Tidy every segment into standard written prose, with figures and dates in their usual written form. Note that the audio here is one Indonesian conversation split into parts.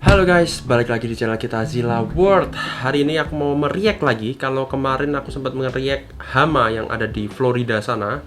Halo guys, balik lagi di channel kita Zilla World. Hari ini aku mau meriak lagi. Kalau kemarin aku sempat meriak hama yang ada di Florida sana,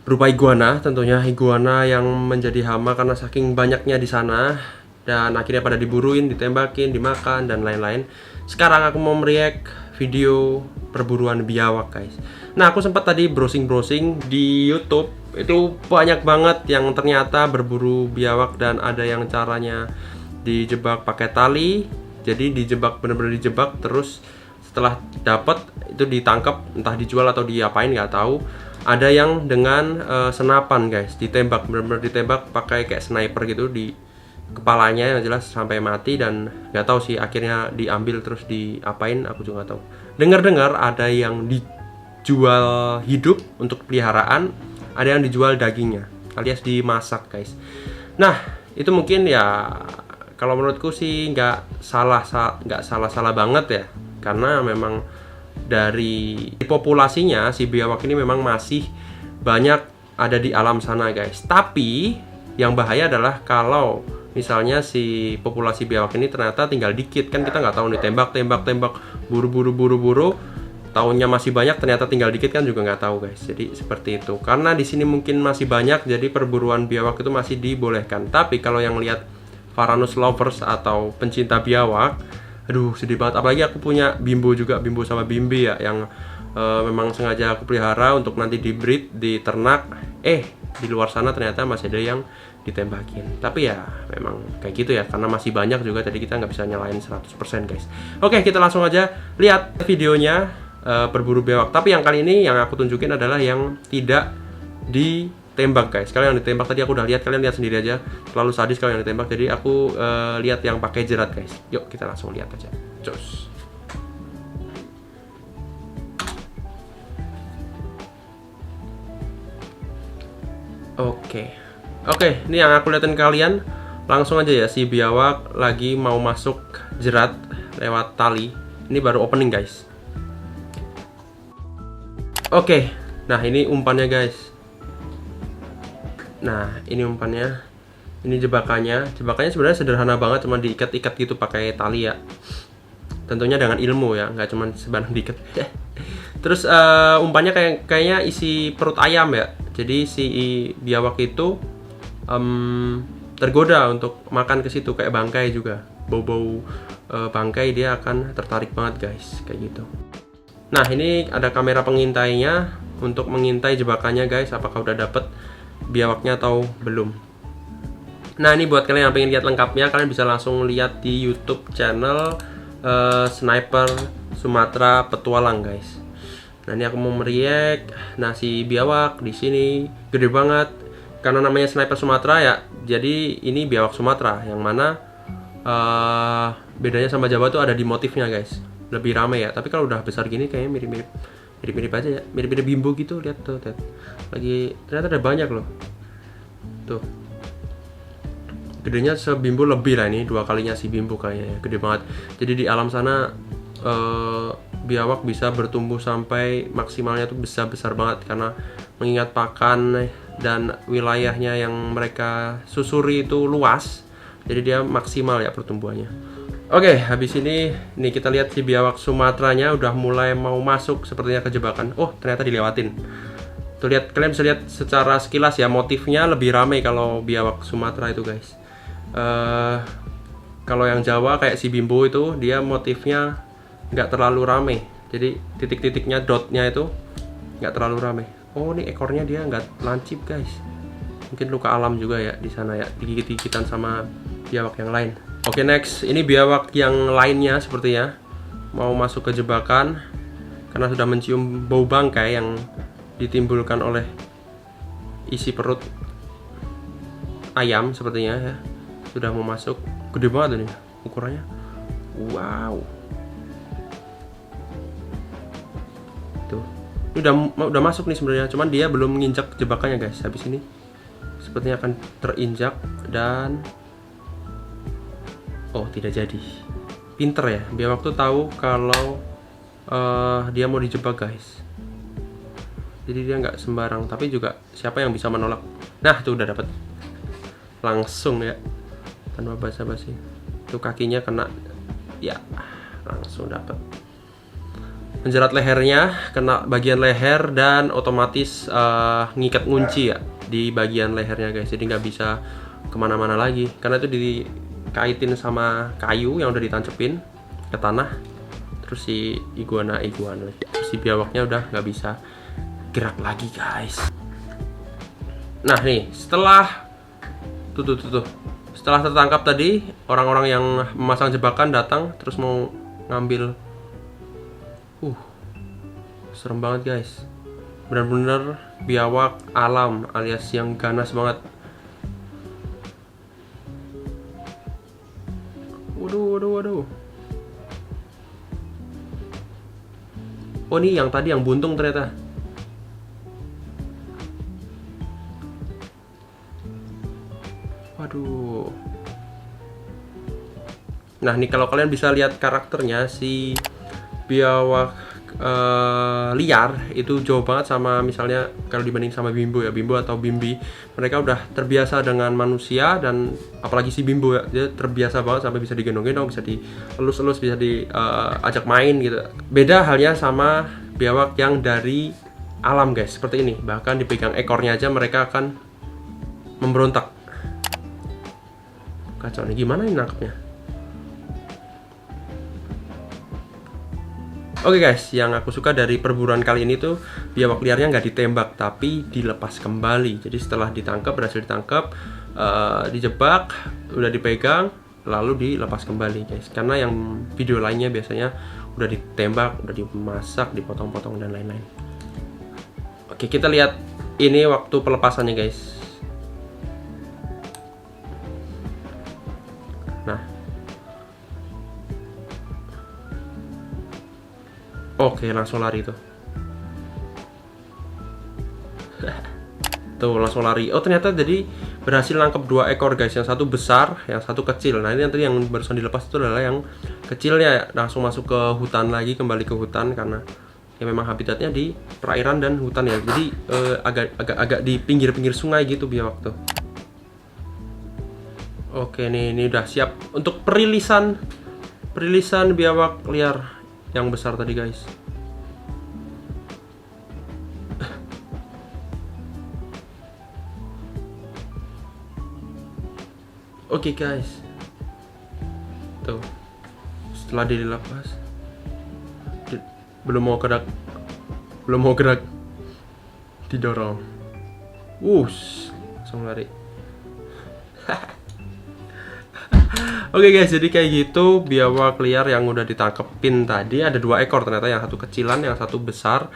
berupa iguana, tentunya iguana yang menjadi hama karena saking banyaknya di sana dan akhirnya pada diburuin, ditembakin, dimakan dan lain-lain. Sekarang aku mau meriak video perburuan biawak guys. Nah, aku sempat tadi browsing-browsing di YouTube. Itu banyak banget yang ternyata berburu biawak dan ada yang caranya dijebak pakai tali. Jadi dijebak, bener-bener dijebak, terus setelah dapat itu ditangkap, entah dijual atau diapain nggak tahu. Ada yang dengan senapan guys, ditembak, bener-bener ditembak pakai kayak sniper gitu di kepalanya, yang jelas sampai mati. Dan nggak tahu sih akhirnya diambil terus diapain, aku juga nggak tahu. Dengar-dengar ada yang dijual hidup untuk peliharaan, ada yang dijual dagingnya alias dimasak guys. Nah, itu mungkin ya kalau menurutku sih nggak salah banget ya, karena memang dari populasinya si biawak ini memang masih banyak ada di alam sana guys. Tapi yang bahaya adalah kalau misalnya si populasi biawak ini ternyata tinggal dikit, kan kita nggak tahu nih, tembak buru tahunnya masih banyak, ternyata tinggal dikit kan juga nggak tahu guys. Jadi seperti itu, karena di sini mungkin masih banyak, jadi perburuan biawak itu masih dibolehkan. Tapi kalau yang lihat Varanus lovers atau pencinta biawak, aduh sedih banget. Apalagi aku punya Bimbo juga, Bimbo sama Bimbi ya, yang memang sengaja aku pelihara untuk nanti di breed, di ternak. Di luar sana ternyata masih ada yang ditembakin. Tapi ya memang kayak gitu ya, karena masih banyak juga, jadi kita nggak bisa nyalain 100% guys. Oke, kita langsung aja lihat videonya berburu biawak. Tapi yang kali ini yang aku tunjukin adalah yang tidak ditembak guys. Kalau yang ditembak tadi aku udah lihat, kalian lihat sendiri aja, terlalu sadis kalau yang ditembak. Jadi aku lihat yang pakai jerat guys. Yuk kita langsung lihat aja. Cus. Oke, ini yang aku liatin kalian. Langsung aja ya, si biawak lagi mau masuk jerat lewat tali. Ini baru opening guys. Oke, nah ini umpannya guys. Nah, ini umpannya. Ini jebakannya. Jebakannya sebenarnya sederhana banget, cuma diikat-ikat gitu pakai tali ya. Tentunya dengan ilmu ya, nggak cuma sebarang diikat. Terus umpannya kayaknya isi perut ayam ya. Jadi si biawak itu tergoda untuk makan ke situ, kayak bangkai juga. Bau-bau bangkai dia akan tertarik banget guys, kayak gitu. Nah, ini ada kamera pengintainya untuk mengintai jebakannya guys, apakah udah dapet biawaknya atau belum. Nah, ini buat kalian yang pengen lihat lengkapnya, kalian bisa langsung lihat di YouTube channel Sniper Sumatera Petualang guys. Nah, ini aku mau meriak. Nah, si biawak di sini gede banget. Karena namanya Sniper Sumatera ya, jadi ini biawak Sumatera, yang mana bedanya sama Jawa tuh ada di motifnya guys. Lebih ramai ya, tapi kalau udah besar gini kayaknya mirip-mirip aja ya, mirip-mirip Bimbo gitu. Lihat tuh, lagi ternyata ada banyak loh tuh. Gedenya sebimbo lebih lah, ini 2 kalinya si Bimbo kayaknya, gede banget. Jadi di alam sana biawak bisa bertumbuh sampai maksimalnya tuh besar banget, karena mengingat pakan dan wilayahnya yang mereka susuri itu luas, jadi dia maksimal ya pertumbuhannya. Oke, habis ini nih kita lihat si biawak Sumateranya udah mulai mau masuk sepertinya ke jebakan. Oh, ternyata dilewatin. Tuh lihat, kalian bisa lihat secara sekilas ya, motifnya lebih ramai kalau biawak Sumatera itu guys. Kalau yang Jawa kayak si Bimbo itu, dia motifnya nggak terlalu ramai. Jadi titik-titiknya, dotnya itu nggak terlalu ramai. Oh, ini ekornya dia nggak lancip guys. Mungkin luka alam juga ya di sana ya, digigit-gigitan sama biawak yang lain. Oke, next, ini biawak yang lainnya sepertinya mau masuk ke jebakan karena sudah mencium bau bangkai yang ditimbulkan oleh isi perut ayam sepertinya ya. Sudah mau masuk, gede banget ini ukurannya. Wow. Tuh, ini udah masuk nih sebenarnya, cuman dia belum menginjak jebakannya guys. Habis ini sepertinya akan terinjak dan oh, tidak jadi. Pinter ya, biawak tuh tahu kalau dia mau dijebak guys. Jadi dia nggak sembarang, tapi juga siapa yang bisa menolak. Nah, itu udah dapet langsung ya, tanpa basa-basi. Itu kakinya kena, ya langsung dapat. Menjerat lehernya, kena bagian leher dan otomatis ngikat ngunci ya di bagian lehernya guys. Jadi nggak bisa kemana-mana lagi karena itu dikaitin sama kayu yang udah ditancepin ke tanah. Terus si iguana si biawaknya udah nggak bisa gerak lagi guys. Nah nih setelah setelah tertangkap tadi, orang-orang yang memasang jebakan datang terus mau ngambil. Serem banget guys. Benar-benar biawak alam alias yang ganas banget. Waduh. Oh ini yang tadi yang buntung ternyata. Waduh. Nah nih kalau kalian bisa lihat karakternya, si biawak liar itu jauh banget sama misalnya kalau dibanding sama Bimbo ya, Bimbo atau Bimbi. Mereka udah terbiasa dengan manusia, dan apalagi si Bimbo ya, dia terbiasa banget sampai bisa digendong-gendong, bisa dielus-elus, bisa diajak main gitu. Beda halnya sama biawak yang dari alam guys, seperti ini. Bahkan dipegang ekornya aja mereka akan memberontak. Kacau nih, gimana ini nangkepnya? Oke guys, yang aku suka dari perburuan kali ini tuh biawak liarnya nggak ditembak tapi dilepas kembali. Jadi setelah ditangkap, berhasil ditangkap, dijebak, udah dipegang, lalu dilepas kembali guys. Karena yang video lainnya biasanya udah ditembak, udah dimasak, dipotong-potong dan lain-lain. Oke, kita lihat ini waktu pelepasannya guys. Nah, oke, langsung lari tuh. Tuh, langsung lari. Oh, ternyata jadi berhasil nangkep 2 ekor guys. Yang satu besar, yang satu kecil. Nah, ini yang tadi yang barusan dilepas itu adalah yang kecilnya. Langsung masuk ke hutan lagi, kembali ke hutan karena ya memang habitatnya di perairan dan hutan ya. Jadi agak di pinggir-pinggir sungai gitu biawak tuh. Oke, nih ini udah siap untuk perilisan biawak liar yang besar tadi guys. Oke guys, tuh setelah dilepas belum mau gerak, didorong, langsung lari. Oke guys, jadi kayak gitu biawak liar yang udah ditangkepin tadi. Ada 2 ekor ternyata, yang satu kecilan, yang satu besar.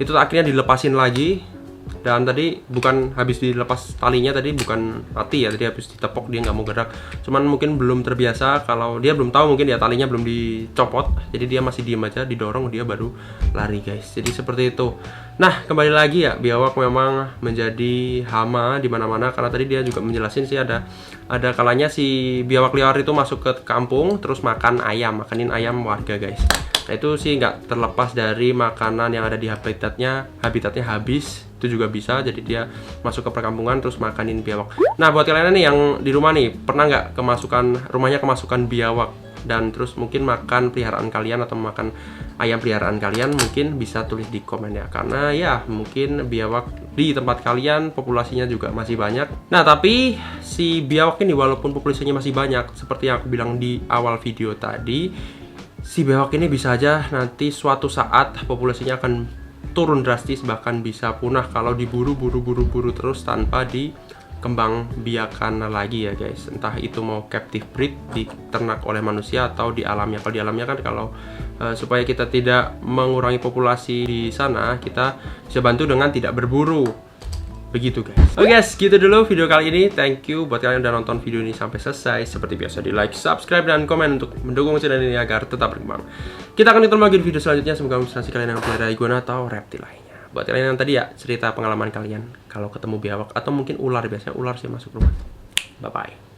Itu akhirnya dilepasin lagi. Dan tadi bukan habis dilepas talinya, tadi bukan mati ya, tadi habis ditepok dia nggak mau gerak. Cuman mungkin belum terbiasa, kalau dia belum tahu mungkin ya talinya belum dicopot, jadi dia masih diem aja, didorong dia baru lari guys. Jadi seperti itu. Nah kembali lagi ya, biawak memang menjadi hama di mana-mana karena tadi dia juga menjelasin sih ada kalanya si biawak liar itu masuk ke kampung terus makanin ayam warga guys. Nah itu sih nggak terlepas dari makanan yang ada di habitatnya habis, itu juga bisa, jadi dia masuk ke perkampungan terus makanin biawak. Nah buat kalian nih yang di rumah nih, pernah nggak rumahnya kemasukan biawak dan terus mungkin makan peliharaan kalian atau makan ayam peliharaan kalian, mungkin bisa tulis di komen ya, karena ya mungkin biawak di tempat kalian populasinya juga masih banyak. Nah tapi si biawak ini walaupun populasinya masih banyak, seperti yang aku bilang di awal video tadi, si biawak ini bisa aja nanti suatu saat populasinya akan turun drastis, bahkan bisa punah kalau diburu terus tanpa dikembang biakan lagi ya guys. Entah itu mau captive breed, diternak oleh manusia, atau di alamnya. Kalau di alamnya kan kalau supaya kita tidak mengurangi populasi di sana, kita bisa bantu dengan tidak berburu. Begitu guys. Oke guys, gitu dulu video kali ini. Thank you buat kalian yang udah nonton video ini sampai selesai. Seperti biasa di like, subscribe, dan komen untuk mendukung channel ini agar tetap berkembang. Kita akan ketemu lagi di video selanjutnya. Semoga menginspirasi kalian yang pelihara iguana atau reptil lainnya. Buat kalian yang tadi ya, cerita pengalaman kalian kalau ketemu biawak atau mungkin ular, biasanya ular sih masuk rumah. Bye bye.